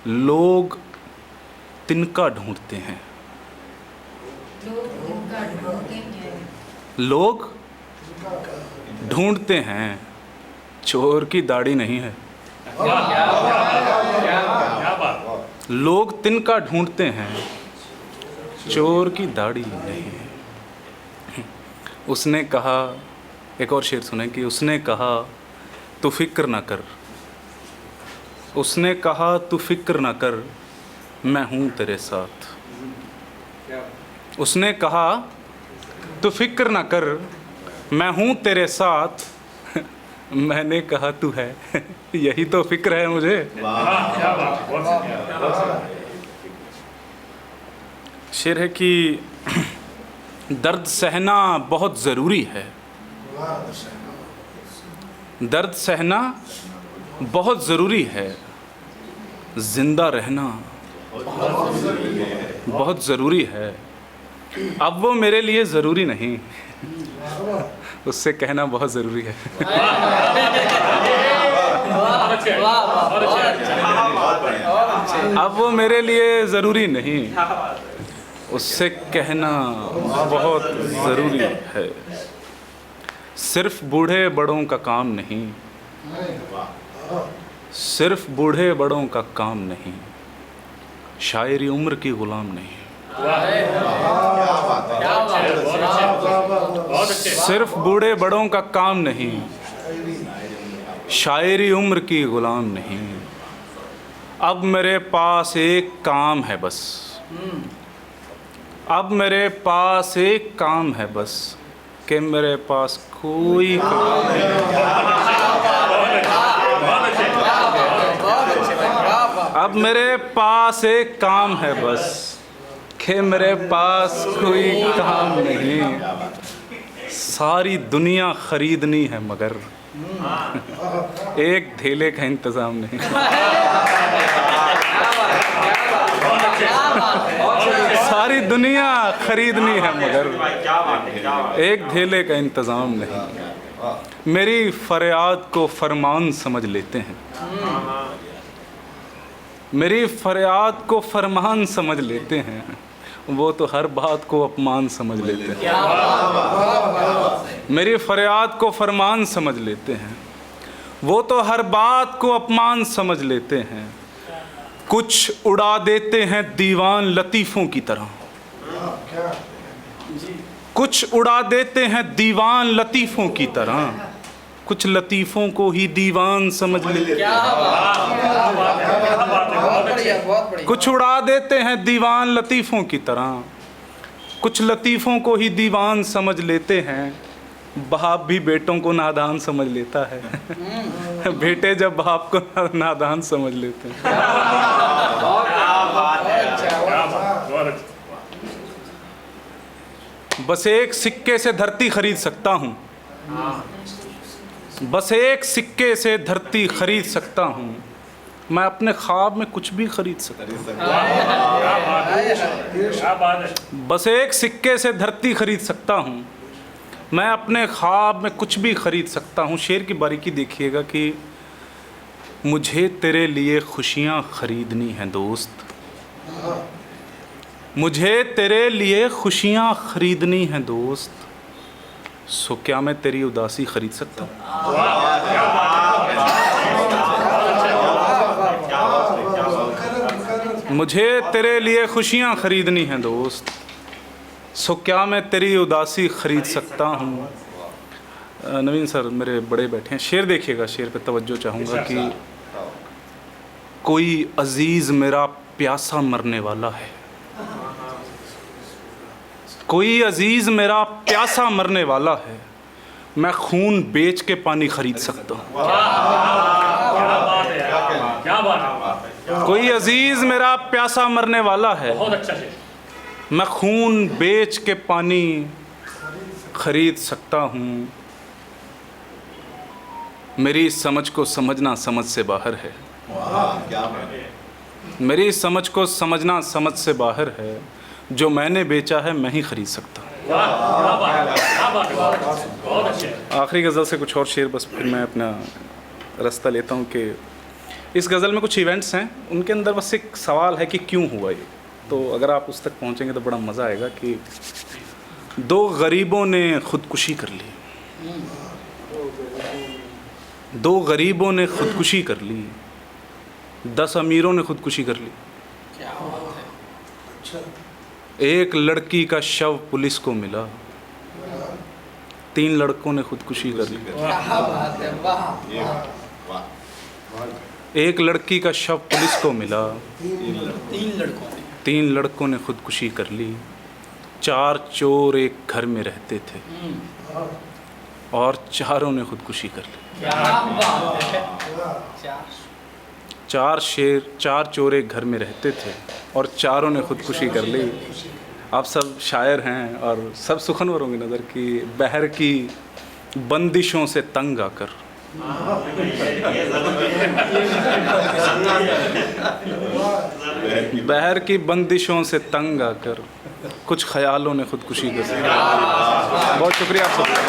लोग तिनका ढूंढते हैं। लोग ढूंढते हैं, चोर की दाढ़ी नहीं है। लोग तिनका ढूंढते हैं, चोर की दाढ़ी नहीं है। उसने कहा, एक और शेर सुने कि उसने कहा तू फिक्र ना कर, उसने कहा तू फिक्र ना कर, मैं हूँ तेरे साथ। उसने कहा तू फिक्र ना कर, मैं हूँ तेरे साथ। मैंने कहा तू है, यही तो फिक्र है मुझे। शेर है कि दर्द सहना बहुत ज़रूरी है, दर्द सहना बहुत ज़रूरी है, जिंदा रहना बहुत ज़रूरी है। अब वो मेरे लिए ज़रूरी नहीं, उससे कहना बहुत ज़रूरी है। अब वो मेरे लिए ज़रूरी नहीं, उससे कहना बहुत ज़रूरी है। सिर्फ बूढ़े बड़ों का काम नहीं, सिर्फ बूढ़े बड़ों का काम नहीं, शायरी उम्र की ग़ुलाम नहीं। सिर्फ बूढ़े बड़ों का काम नहीं, शायरी उम्र की ग़ुलाम नहीं। अब मेरे पास एक काम है बस, अब मेरे पास एक काम है बस, कि मेरे पास कोई काम नहीं। अब मेरे पास एक काम है बस, कि मेरे पास कोई काम नहीं। सारी दुनिया खरीदनी है मगर एक धेले का इंतज़ाम नहीं। सारी दुनिया खरीदनी है मगर एक धेले का इंतज़ाम नहीं। मेरी फरियाद को फरमान समझ लेते हैं, मेरी फरियाद को फरमान समझ लेते हैं, वो तो हर बात को अपमान समझ लेते हैं। मेरी फरियाद को फरमान समझ लेते हैं, वो तो हर बात को अपमान समझ लेते हैं। कुछ उड़ा देते हैं दीवान लतीफ़ों की तरह, कुछ उड़ा देते हैं दीवान लतीफ़ों की तरह, कुछ लतीफ़ों को ही दीवान समझ लेते हैं। कुछ उड़ा देते हैं दीवान लतीफ़ों की तरह, कुछ लतीफ़ों को ही दीवान समझ लेते हैं। बाप भी बेटों को नादान समझ लेता है, बेटे जब बाप को नादान समझ लेते हैं। बस एक सिक्के से धरती खरीद सकता हूँ, बस एक सिक्के से धरती खरीद सकता हूँ। मैं अपने ख्वाब में कुछ भी खरीद सकता हूँ। बस एक सिक्के से धरती खरीद सकता हूँ, मैं अपने ख्वाब में कुछ भी खरीद सकता हूँ। शेर की बारीकी देखिएगा कि मुझे तेरे लिए खुशियाँ खरीदनी हैं दोस्त, मुझे तेरे लिए खुशियाँ खरीदनी हैं दोस्त, सो क्या मैं तेरी उदासी खरीद सकता हूँ? मुझे तेरे लिए खुशियाँ खरीदनी हैं दोस्त, सो क्या मैं तेरी उदासी खरीद सकता हूँ? नवीन सर मेरे बड़े बैठे हैं, शेर देखिएगा, शेर पे तवज्जो चाहूँगा कि कोई अजीज़ मेरा प्यासा मरने वाला है, कोई अजीज़ मेरा प्यासा मरने वाला है, मैं खून बेच के पानी खरीद सकता हूँ। कोई अजीज़ मेरा प्यासा मरने वाला है, मैं खून बेच के पानी खरीद सकता हूँ। मेरी समझ को समझना समझ से बाहर है, मेरी समझ को समझना समझ से बाहर है, जो मैंने बेचा है मैं ही खरीद सकता हूँ। आखिरी गज़ल से कुछ और शेर बस फिर मैं अपना रास्ता लेता हूँ कि इस गज़ल में कुछ इवेंट्स हैं, उनके अंदर बस एक सवाल है कि क्यों हुआ ये। तो अगर आप उस तक पहुंचेंगे तो बड़ा मज़ा आएगा कि 2 गरीबों ने खुदकुशी कर ली, 2 गरीबों ने खुदकुशी कर ली, 10 अमीरों ने खुदकुशी कर ली। क्या बात है। एक लड़की का शव पुलिस को मिला, 3 लड़कों ने खुदकुशी कर ली। क्या बात है, वाह। एक लड़की का शव पुलिस को मिला, 3 लड़कों ने 3 लड़कों ने खुदकुशी कर ली। 4 चोर एक घर में रहते थे और चारों ने खुदकुशी कर ली। क्या बात है। 4 चोर एक घर में रहते थे और चारों ने खुदकुशी कर ली। आप सब शायर हैं और सब सुखनवर होंगे नज़र की बहर की बंदिशों से तंग आकर, बहर की बंदिशों से तंग आकर कुछ ख्यालों ने खुदकुशी कर ली। बहुत शुक्रिया आप सबका।